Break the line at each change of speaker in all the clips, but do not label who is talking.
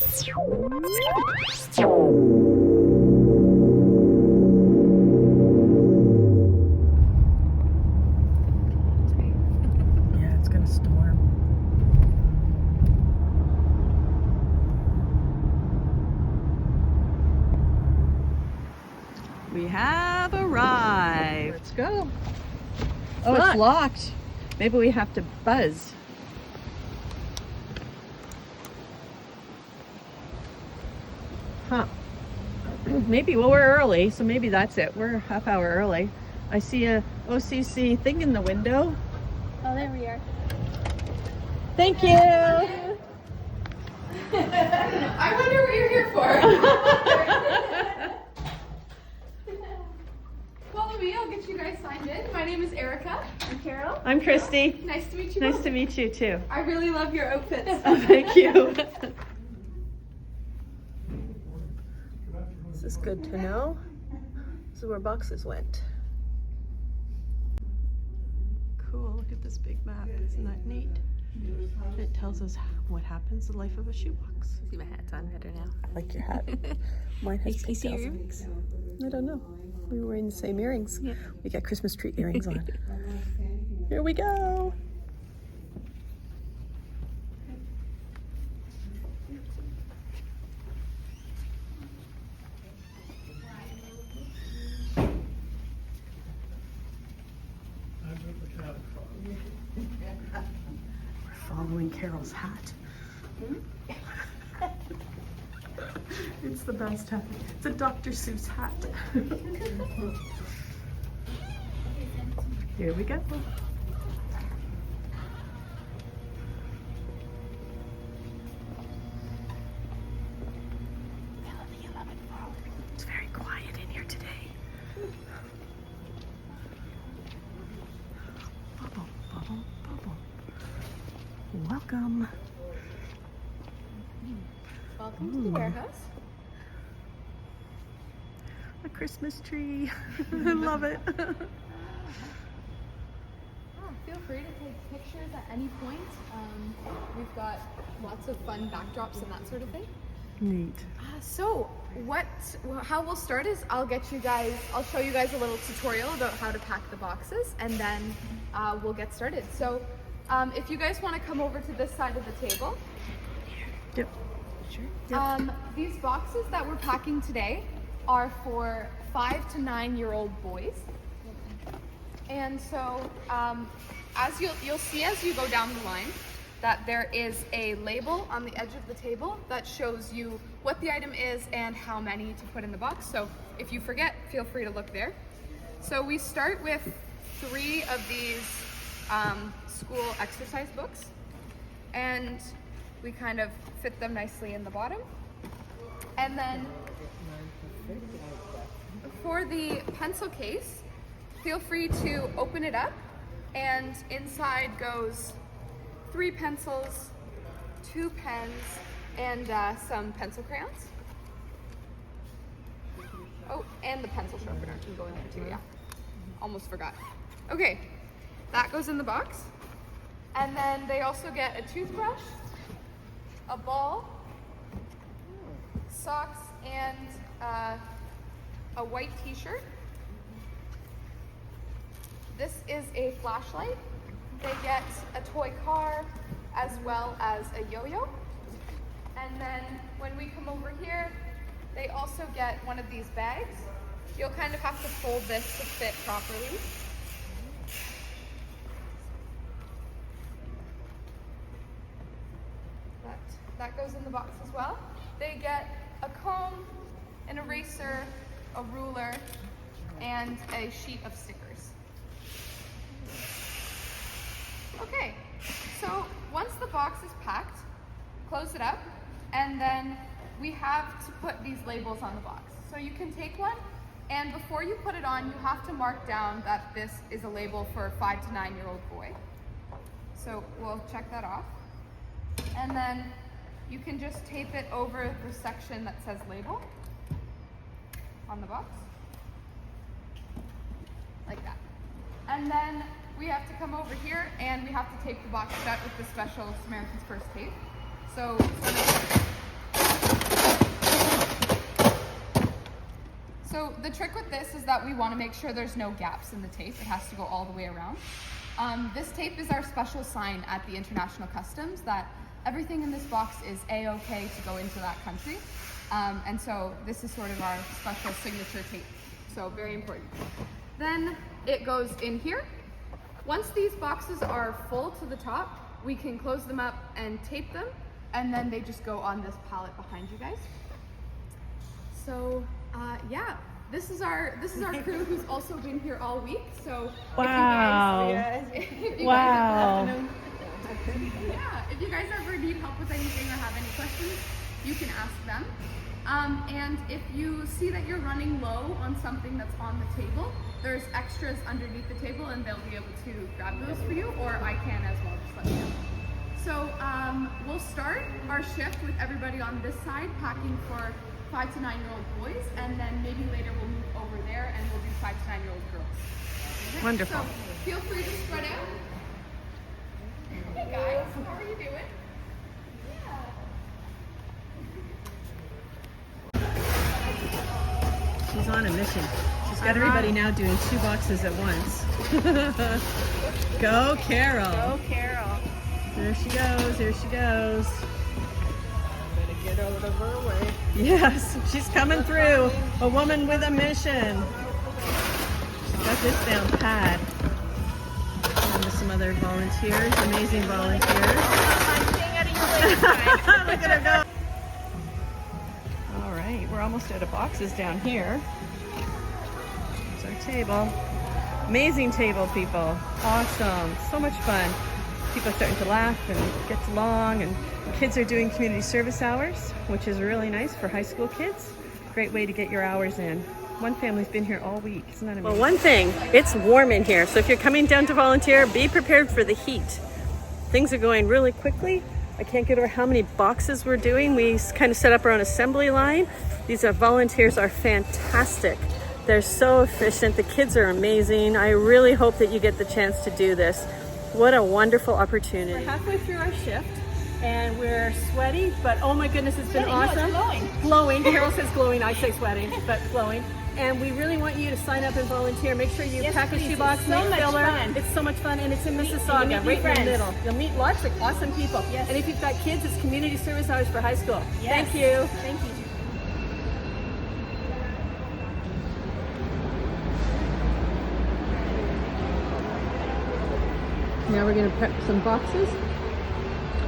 Yeah, it's gonna storm.
We have arrived.
Let's go.
Oh,
Locked.
it's locked. Maybe we have to buzz. Huh. Maybe, well, we're early, so maybe that's it. We're a half hour early. I see a OCC thing in the window.
Oh, there we are.
Thank you.
I wonder what you're here for. Follow me, I'll get you guys signed in. My name is Erica. I'm Carol.
I'm Christy.
Nice to meet you.
Nice
both.
to meet you too.
I really love your outfits.
Oh, thank you.
This is good to know. This is where boxes went.
Cool, look at this big map. Isn't that neat? It tells us what happens in the life of a shoebox.
See, my hat's on better now.
I like your hat. Mine has
I see your
pigtails.
earrings.
I don't know. We were wearing the same earrings.
Yeah.
We got Christmas tree earrings on. Here we go. We're following Carol's hat. It's the best hat. It's a Dr. Seuss hat. Here we go. It's very quiet in here today. Bubble, bubble, bubble. Welcome.
Welcome to the warehouse.
A Christmas tree. I love it.
Feel free to take pictures at any point. We've got lots of fun backdrops and that sort of thing.
Neat.
So how we'll start is I'll show you guys a little tutorial about how to pack the boxes, and then we'll get started. So if you guys want to come over to this side of the table.
Yep. Sure.
These boxes that we're packing today are for 5 to 9-year-old boys. And so as you'll see as you go down the line that there is a label on the edge of the table that shows you what the item is and how many to put in the box. So if you forget, feel free to look there. So we start with 3 of these school exercise books, and we kind of fit them nicely in the bottom. And then for the pencil case, feel free to open it up, and inside goes 3 pencils, 2 pens, and some pencil crayons. Oh, and the pencil sharpener can go in there too, yeah. Almost forgot. Okay, that goes in the box. And then they also get a toothbrush, a ball, socks, and a white t-shirt. This is a flashlight. They get a toy car as well as a yo-yo. And then when we come over here, they also get one of these bags. You'll kind of have to fold this to fit properly. That goes in the box as well. They get a comb, an eraser, a ruler, and a sheet of stickers. Okay, so once the box is packed, close it up, and then we have to put these labels on the box. So you can take one, and before you put it on, you have to mark down that this is a label for a 5 to 9-year-old boy. So we'll check that off. And then you can just tape it over the section that says label on the box, like that. And then we have to come over here and we have to tape the box shut with the special Samaritan's Purse tape. So the trick with this is that we want to make sure there's no gaps in the tape. It has to go all the way around. This tape is our special sign at the International Customs that everything in this box is A-OK to go into that country. And so this is sort of our special signature tape. So very important. Then it goes in here. Once these boxes are full to the top, we can close them up and tape them, and then they just go on this pallet behind you guys. So yeah, this is our crew who's also been here all week. So
Wow.
if you
Wow.
guys, yeah, if you guys ever need help with anything or have any questions, you can ask them. And if you see that you're running low on something that's on the table, there's extras underneath the table and they'll be able to grab those for you, or I can as well, just let me know. So we'll start our shift with everybody on this side packing for 5 to 9-year-old boys, and then maybe later we'll move over there and we'll do 5 to 9-year-old girls. Okay?
Wonderful.
So feel free to spread out. Hey guys, how are you doing?
She's on a mission. She's got everybody now doing 2 boxes at once. Go, Carol.
Go, Carol.
There she goes. There she goes.
Better get out of her way.
Yes, she's coming through. A woman with a mission. She's got this down pat. And with some other volunteers, amazing volunteers. Look at her go. All right, we're almost out of boxes down here. There's our table. Amazing table, people. Awesome. So much fun. People are starting to laugh and get along, and kids are doing community service hours, which is really nice for high school kids. Great way to get your hours in. One family's been here all week. Isn't that amazing? Well, one thing, it's warm in here, so if you're coming down to volunteer, be prepared for the heat. Things are going really quickly. I can't get over how many boxes we're doing. We kind of set up our own assembly line. These volunteers are fantastic. They're so efficient. The kids are amazing. I really hope that you get the chance to do this. What a wonderful opportunity. We're halfway through our shift and we're sweaty, but oh my goodness, it's been awesome.
No, it's glowing.
Glowing. Carol says glowing. I say sweaty, but glowing. And we really want you to sign up and volunteer. Make sure you pack a shoebox, make a filler. It's so much fun, and it's in Mississauga, right in the middle. You'll meet lots of awesome people.
Yes.
And if you've got kids, it's community service hours for high school.
Yes.
Thank you.
Thank you.
Now we're going to prep some boxes.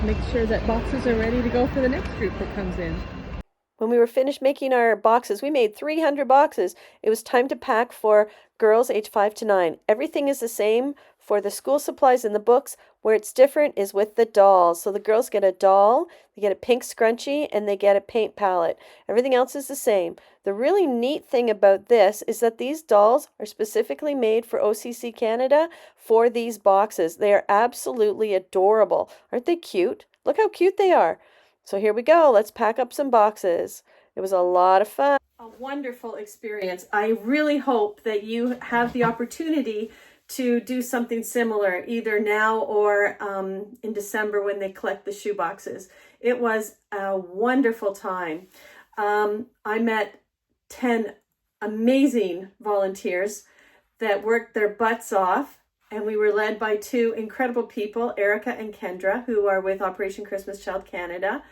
Make sure that boxes are ready to go for the next group that comes in. When we were finished making our boxes, we made 300 boxes. It was time to pack for girls age 5 to 9. Everything is the same for the school supplies and the books. Where it's different is with the dolls. So the girls get a doll, they get a pink scrunchie, and they get a paint palette. Everything else is the same. The really neat thing about this is that these dolls are specifically made for OCC Canada for these boxes. They are absolutely adorable. Aren't they cute? Look how cute they are. So here we go. Let's pack up some boxes. It was a lot of fun. A wonderful experience. I really hope that you have the opportunity to do something similar either now or in December when they collect the shoe boxes. It was a wonderful time. I met 10 amazing volunteers that worked their butts off, and we were led by 2 incredible people, Erica and Kendra, who are with Operation Christmas Child Canada,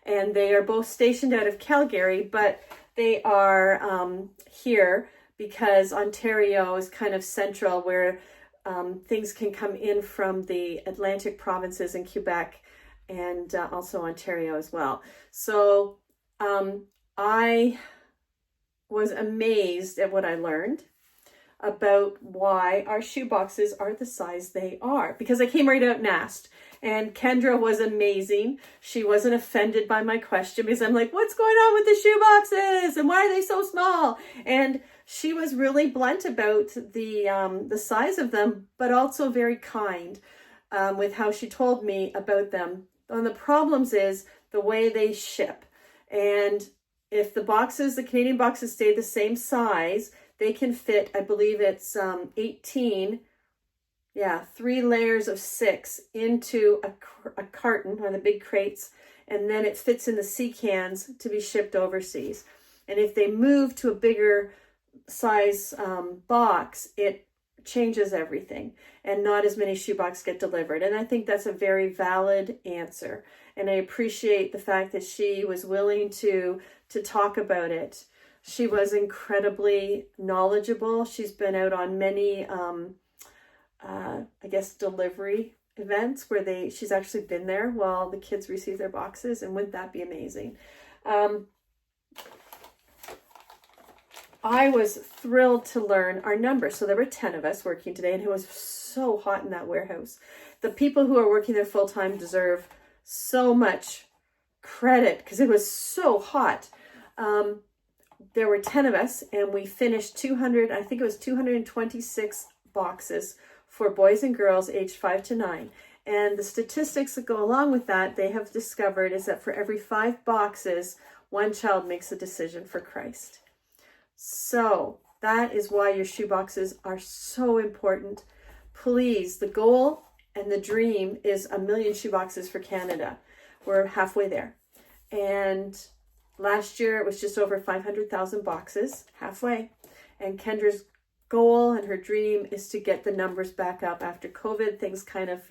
and they are both stationed out of Calgary, but they are here because Ontario is kind of central where things can come in from the Atlantic provinces and Quebec and also Ontario as well. So I was amazed at what I learned about why our shoe boxes are the size they are, because I came right out and asked. And Kendra was amazing. She wasn't offended by my question because I'm like, what's going on with the shoe boxes and why are they so small? And she was really blunt about the size of them, but also very kind with how she told me about them. One of the problems is the way they ship. And if the boxes, the Canadian boxes stay the same size, they can fit, I believe it's 18, 3 layers of 6 into a carton, one of the big crates, and then it fits in the sea cans to be shipped overseas. And if they move to a bigger size box, it changes everything, and not as many shoeboxes get delivered. And I think that's a very valid answer. And I appreciate the fact that she was willing to talk about it. She was incredibly knowledgeable. She's been out on many, I guess, delivery events where she's actually been there while the kids receive their boxes. And wouldn't that be amazing? I was thrilled to learn our numbers. So there were 10 of us working today, and it was so hot in that warehouse. The people who are working there full time deserve so much credit because it was so hot. There were 10 of us, and we finished 226 boxes for boys and girls aged 5 to 9. And the statistics that go along with that, they have discovered, is that for every 5 boxes, one child makes a decision for Christ. So that is why your shoeboxes are so important. Please, the goal and the dream is 1 million shoeboxes for Canada. We're halfway there. And last year it was just over 500,000 boxes, halfway. And Kendra's goal and her dream is to get the numbers back up after COVID. Things kind of,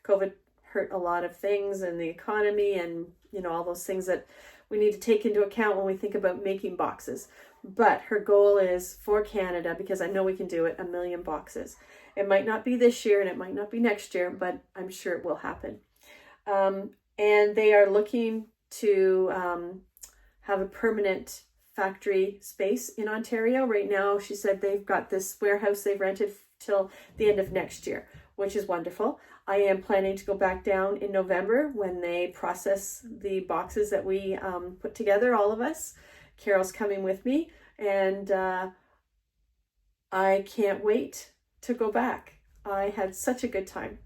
COVID hurt a lot of things and the economy and, all those things that we need to take into account when we think about making boxes. But her goal is for Canada, because I know we can do it, 1 million boxes. It might not be this year and it might not be next year, but I'm sure it will happen. And they are looking to have a permanent factory space in Ontario. Right now, she said they've got this warehouse they've rented till the end of next year, which is wonderful. I am planning to go back down in November when they process the boxes that we put together, all of us. Carol's coming with me, and I can't wait to go back. I had such a good time.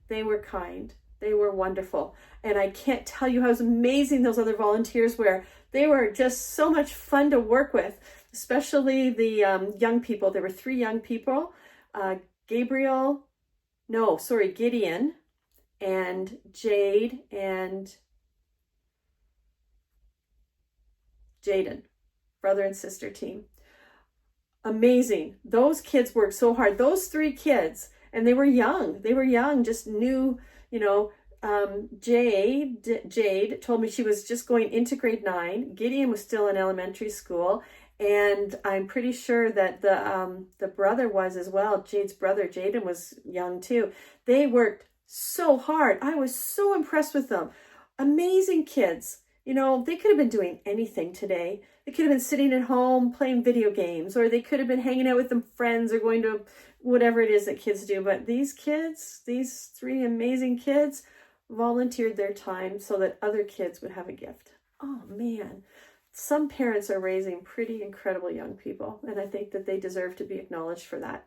They were kind. They were wonderful. And I can't tell you how amazing those other volunteers were. They were just so much fun to work with, especially the young people. There were 3 young people, Gideon and Jade and Jaden, brother and sister team. Amazing. Those kids worked so hard. Those 3 kids, and they were young. Just new, Jade told me she was just going into grade 9. Gideon was still in elementary school. And I'm pretty sure that the brother was as well. Jade's brother, Jaden, was young too. They worked so hard. I was so impressed with them. Amazing kids. They could have been doing anything today. They could have been sitting at home playing video games, or they could have been hanging out with their friends or going to whatever it is that kids do. But these kids, these 3 amazing kids, volunteered their time so that other kids would have a gift. Oh man, some parents are raising pretty incredible young people, and I think that they deserve to be acknowledged for that.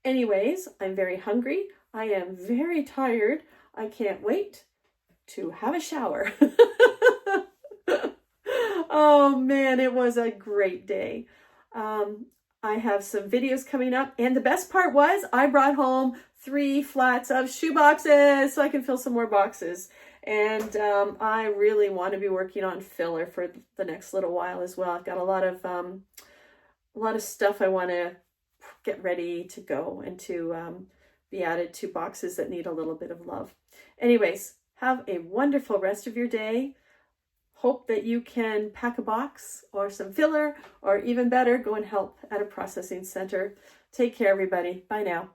Anyways, I'm very hungry. I am very tired. I can't wait to have a shower. Oh man, it was a great day. I have some videos coming up, and the best part was I brought home 3 flats of shoe boxes so I can fill some more boxes. And I really want to be working on filler for the next little while as well. I've got a lot of stuff I want to get ready to go and to be added to boxes that need a little bit of love. Anyways, have a wonderful rest of your day. Hope that you can pack a box or some filler, or even better, go and help at a processing center. Take care, everybody. Bye now.